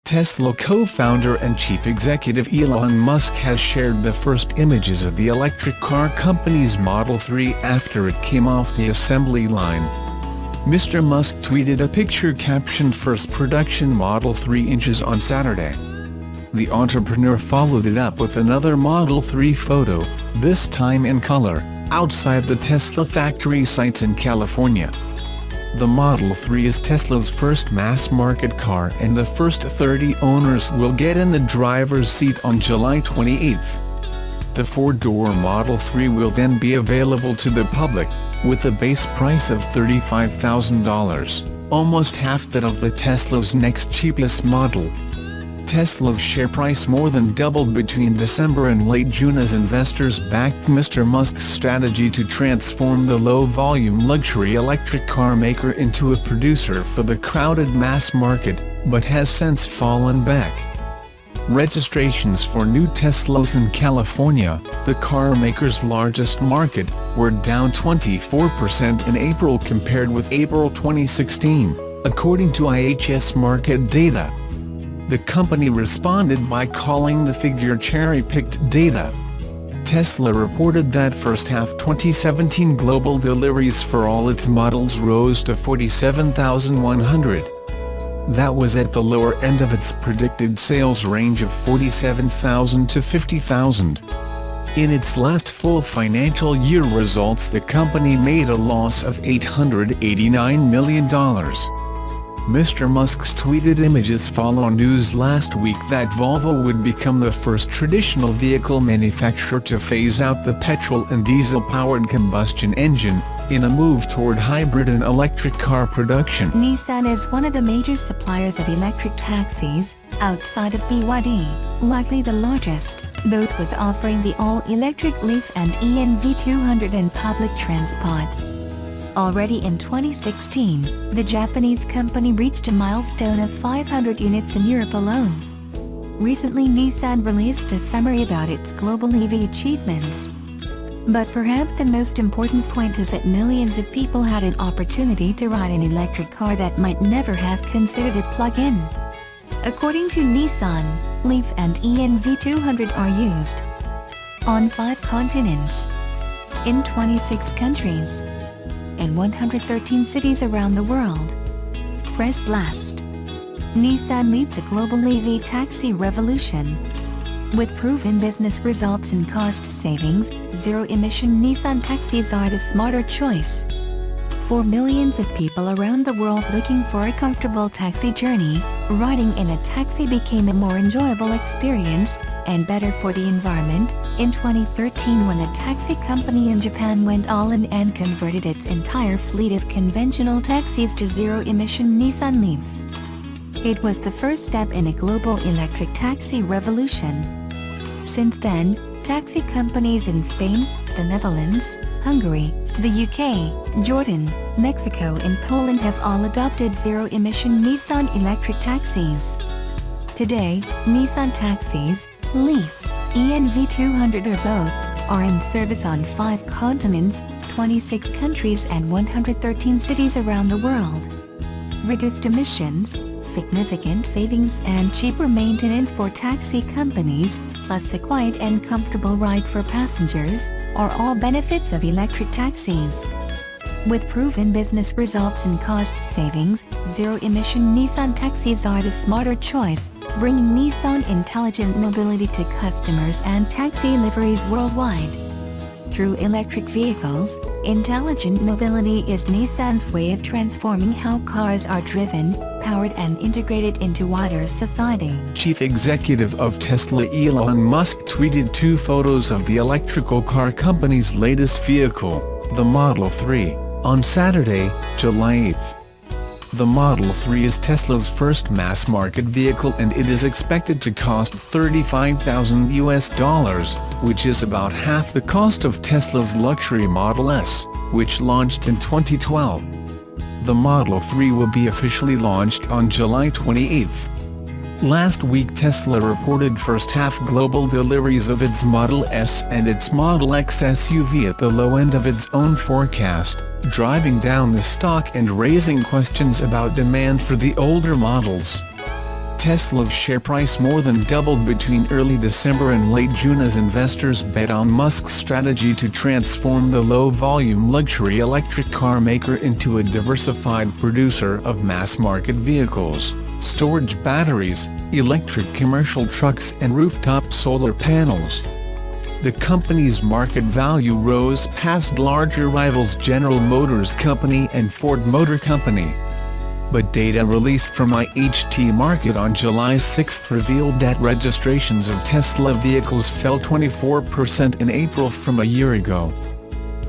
Tesla co-founder and chief executive Elon Musk has shared the first images of the electric car company's Model 3 after it came off the assembly line. Mr. Musk tweeted a picture captioned "First production Model 3 inches" on Saturday. The entrepreneur followed it up with another Model 3 photo, this time in color, outside the Tesla factory sites in California. The Model 3 is Tesla's first mass-market car, and the first 30 owners will get in the driver's seat on July 28. The four-door Model 3 will then be available to the public, with a base price of $35,000, almost half that of the Tesla's next cheapest model. Tesla's share price more than doubled between December and late June as investors backed Mr. Musk's strategy to transform the low-volume luxury electric car maker into a producer for the crowded mass market, but has since fallen back. Registrations for new Teslas in California, the car maker's largest market, were down 24% in April compared with April 2016, according to IHS market data. The company responded by calling the figure cherry-picked data. Tesla reported that first-half 2017 global deliveries for all its models rose to 47,100. That was at the lower end of its predicted sales range of 47,000 to 50,000. In its last full financial year results, the company made a loss of $889 million. Mr. Musk's tweeted images follow news last week that Volvo would become the first traditional vehicle manufacturer to phase out the petrol and diesel-powered combustion engine, in a move toward hybrid and electric car production. Nissan is one of the major suppliers of electric taxis, outside of BYD, likely the largest, both with offering the all-electric Leaf and ENV200 in public transport. Already in 2016, the Japanese company reached a milestone of 500 units in Europe alone. Recently, Nissan released a summary about its global EV achievements. But perhaps the most important point is that millions of people had an opportunity to ride an electric car that might never have considered it plug-in. According to Nissan, Leaf and ENV200 are used on 5 continents, in 26 countries, in 113 cities around the world. Press Blast. Nissan leads a global EV taxi revolution. With proven business results and cost savings, zero-emission Nissan taxis are the smarter choice. For millions of people around the world looking for a comfortable taxi journey, riding in a taxi became a more enjoyable experience, and better for the environment, in 2013 when a taxi company in Japan went all in and converted its entire fleet of conventional taxis to zero-emission Nissan Leafs. It was the first step in a global electric taxi revolution. Since then, taxi companies in Spain, the Netherlands, Hungary, the UK, Jordan, Mexico and Poland have all adopted zero-emission Nissan electric taxis. Today, Nissan taxis, Leaf, ENV200 or both, are in service on 5 continents, 26 countries and 113 cities around the world. Reduced emissions, significant savings and cheaper maintenance for taxi companies, plus a quiet and comfortable ride for passengers, are all benefits of electric taxis. With proven business results and cost savings, zero-emission Nissan taxis are the smarter choice, bringing Nissan intelligent mobility to customers and taxi liveries worldwide. Through electric vehicles, intelligent mobility is Nissan's way of transforming how cars are driven, powered and integrated into wider society. Chief executive of Tesla Elon Musk tweeted 2 photos of the electrical car company's latest vehicle, the Model 3, on Saturday, July 8. The Model 3 is Tesla's first mass-market vehicle and it is expected to cost $35,000, which is about half the cost of Tesla's luxury Model S, which launched in 2012. The Model 3 will be officially launched on July 28. Last week Tesla reported first-half global deliveries of its Model S and its Model X SUV at the low end of its own forecast, driving down the stock and raising questions about demand for the older models. Tesla's share price more than doubled between early December and late June as investors bet on Musk's strategy to transform the low-volume luxury electric car maker into a diversified producer of mass-market vehicles, storage batteries, electric commercial trucks and rooftop solar panels. The company's market value rose past larger rivals General Motors Company and Ford Motor Company. But data released from IHT Markit on July 6 revealed that registrations of Tesla vehicles fell 24% in April from a year ago.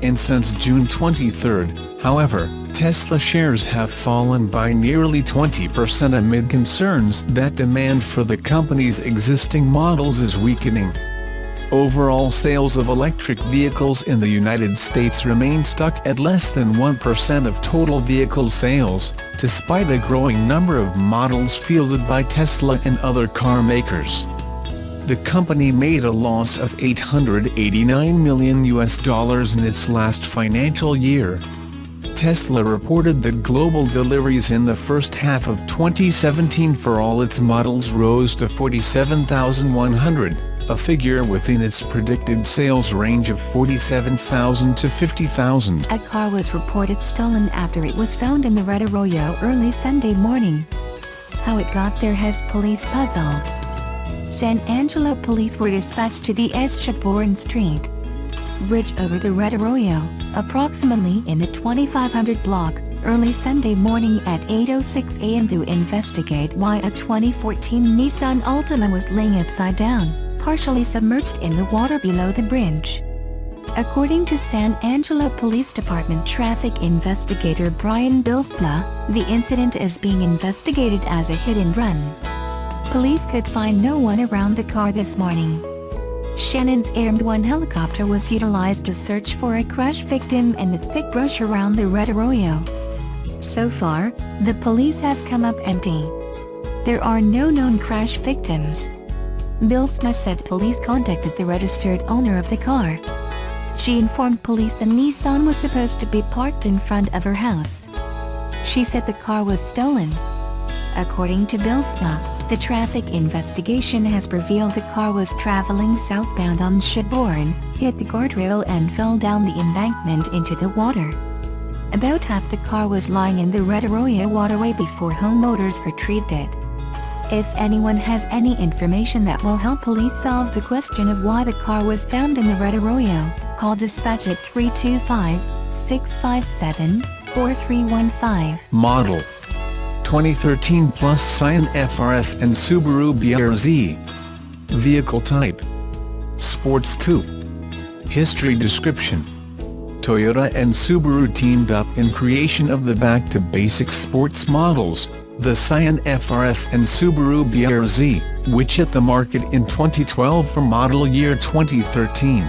And since June 23, however, Tesla shares have fallen by nearly 20% amid concerns that demand for the company's existing models is weakening. Overall sales of electric vehicles in the United States remain stuck at less than 1% of total vehicle sales, despite a growing number of models fielded by Tesla and other car makers. The company made a loss of $889 million in its last financial year. Tesla reported that global deliveries in the first half of 2017 for all its models rose to 47,100. A figure within its predicted sales range of 47,000 to 50,000. A car was reported stolen after it was found in the Red Arroyo early Sunday morning. How it got there has police puzzled. San Angelo police were dispatched to the Eschborn Street bridge over the Red Arroyo, approximately in the 2500 block, early Sunday morning at 8:06 a.m. to investigate why a 2014 Nissan Altima was laying upside down, partially submerged in the water below the bridge. According to San Angelo Police Department traffic investigator Brian Bilsma, the incident is being investigated as a hit-and-run. Police could find no one around the car this morning. Shannon's AIM-1 helicopter was utilized to search for a crash victim in the thick brush around the Red Arroyo. So far, the police have come up empty. There are no known crash victims. Bilsma said police contacted the registered owner of the car. She informed police the Nissan was supposed to be parked in front of her house. She said the car was stolen. According to Bilsma, the traffic investigation has revealed the car was traveling southbound on Eschborn, hit the guardrail and fell down the embankment into the water. About half the car was lying in the Red Arroyo waterway before homeowners retrieved it. If anyone has any information that will help police solve the question of why the car was found in the Red Arroyo, call dispatch at 325-657-4315. Model 2013 Plus Scion FRS and Subaru BRZ. Vehicle type: Sports Coupe. History description: Toyota and Subaru teamed up in creation of the back-to-basics sports models, the Scion FRS and Subaru BRZ, which hit the market in 2012 for model year 2013.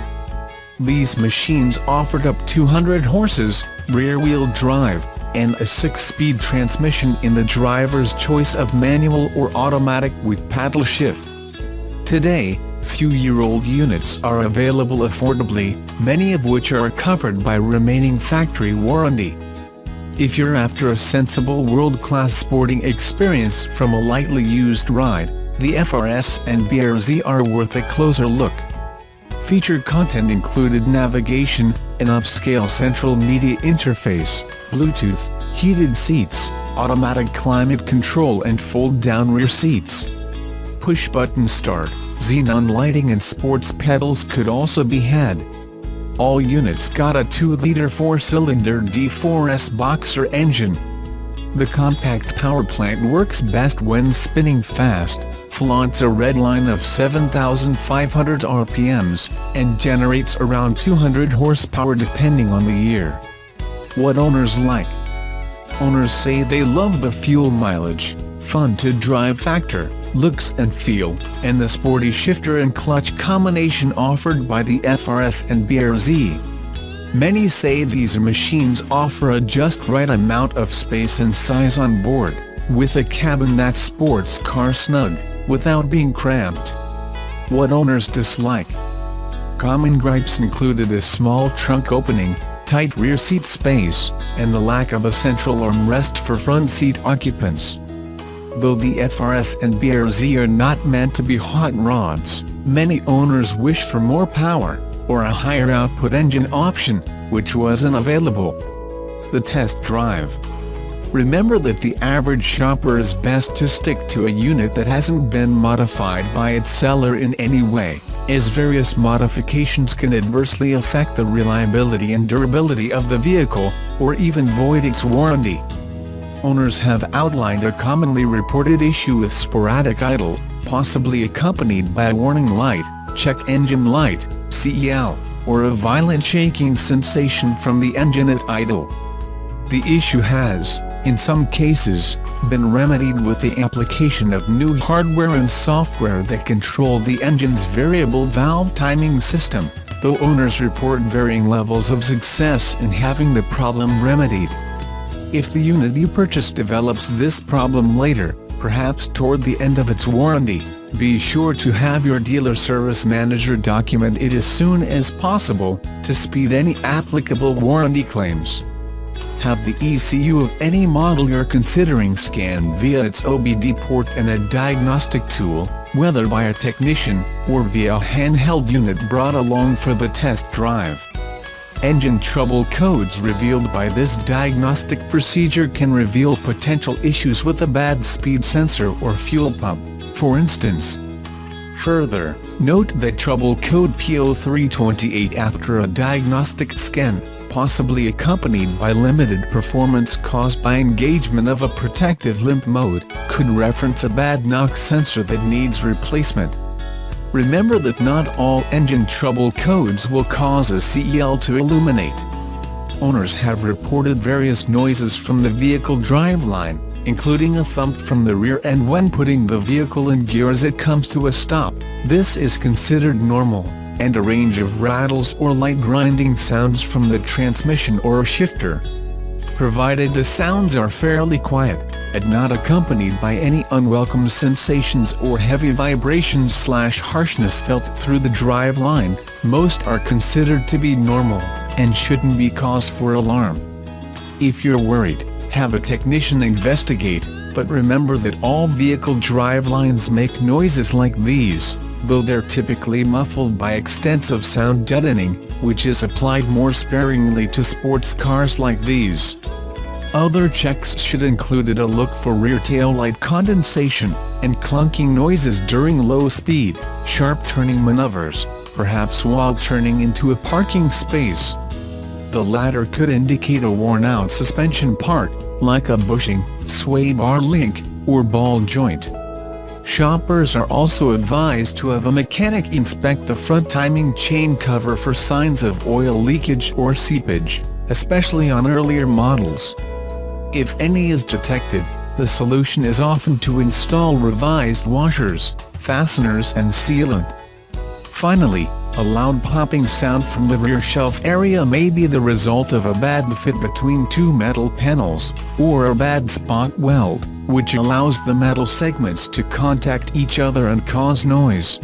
These machines offered up 200 horses, rear-wheel drive, and a 6-speed transmission in the driver's choice of manual or automatic with paddle shift. Today, few-year-old units are available affordably, many of which are covered by remaining factory warranty. If you're after a sensible world-class sporting experience from a lightly used ride, the FRS and BRZ are worth a closer look. Featured content included navigation, an upscale central media interface, Bluetooth, heated seats, automatic climate control and fold-down rear seats. Push-button start, xenon lighting and sports pedals could also be had. All units got a 2-liter 4-cylinder D4S boxer engine. The compact power plant works best when spinning fast, flaunts a red line of 7,500 RPMs, and generates around 200 horsepower depending on the year. What owners like? Owners say they love the fuel mileage, fun-to-drive factor, looks and feel, and the sporty shifter and clutch combination offered by the FRS and BRZ. Many say these machines offer a just right amount of space and size on board, with a cabin that's sports car snug, without being cramped. What owners dislike? Common gripes included a small trunk opening, tight rear seat space, and the lack of a central armrest for front seat occupants. Though the FRS and BRZ are not meant to be hot rods, many owners wished for more power, or a higher output engine option, which wasn't available. The test drive. Remember that the average shopper is best to stick to a unit that hasn't been modified by its seller in any way, as various modifications can adversely affect the reliability and durability of the vehicle, or even void its warranty. Owners have outlined a commonly reported issue with sporadic idle, possibly accompanied by a warning light, check engine light, CEL, or a violent shaking sensation from the engine at idle. The issue has, in some cases, been remedied with the application of new hardware and software that control the engine's variable valve timing system, though owners report varying levels of success in having the problem remedied. If the unit you purchase develops this problem later, perhaps toward the end of its warranty, be sure to have your dealer service manager document it as soon as possible, to speed any applicable warranty claims. Have the ECU of any model you're considering scanned via its OBD port and a diagnostic tool, whether by a technician, or via a handheld unit brought along for the test drive. Engine trouble codes revealed by this diagnostic procedure can reveal potential issues with a bad speed sensor or fuel pump, for instance. Further, note that trouble code P0328 after a diagnostic scan, possibly accompanied by limited performance caused by engagement of a protective limp mode, could reference a bad knock sensor that needs replacement. Remember that not all engine trouble codes will cause a CEL to illuminate. Owners have reported various noises from the vehicle driveline, including a thump from the rear end when putting the vehicle in gear as it comes to a stop. This is considered normal, and a range of rattles or light grinding sounds from the transmission or shifter. Provided the sounds are fairly quiet, and not accompanied by any unwelcome sensations or heavy vibrations/harshness felt through the driveline, most are considered to be normal, and shouldn't be cause for alarm. If you're worried, have a technician investigate, but remember that all vehicle drivelines make noises like these, though they're typically muffled by extensive sound deadening, which is applied more sparingly to sports cars like these. Other checks should include a look for rear tail light condensation, and clunking noises during low-speed, sharp turning maneuvers, perhaps while turning into a parking space. The latter could indicate a worn-out suspension part, like a bushing, sway bar link, or ball joint. Shoppers are also advised to have a mechanic inspect the front timing chain cover for signs of oil leakage or seepage, especially on earlier models. If any is detected, the solution is often to install revised washers, fasteners and sealant. Finally, a loud popping sound from the rear shelf area may be the result of a bad fit between two metal panels, or a bad spot weld, which allows the metal segments to contact each other and cause noise.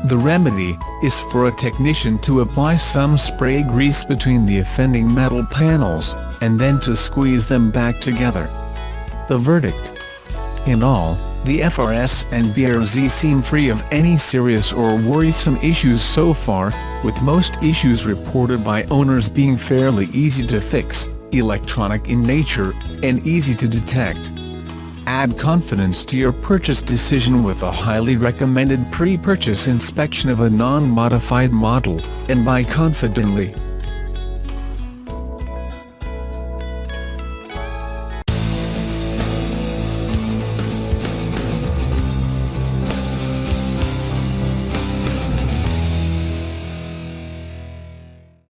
The remedy is for a technician to apply some spray grease between the offending metal panels, and then to squeeze them back together. The verdict. In all, the FRS and BRZ seem free of any serious or worrisome issues so far, with most issues reported by owners being fairly easy to fix, electronic in nature, and easy to detect. Add confidence to your purchase decision with a highly recommended pre-purchase inspection of a non-modified model, and buy confidently.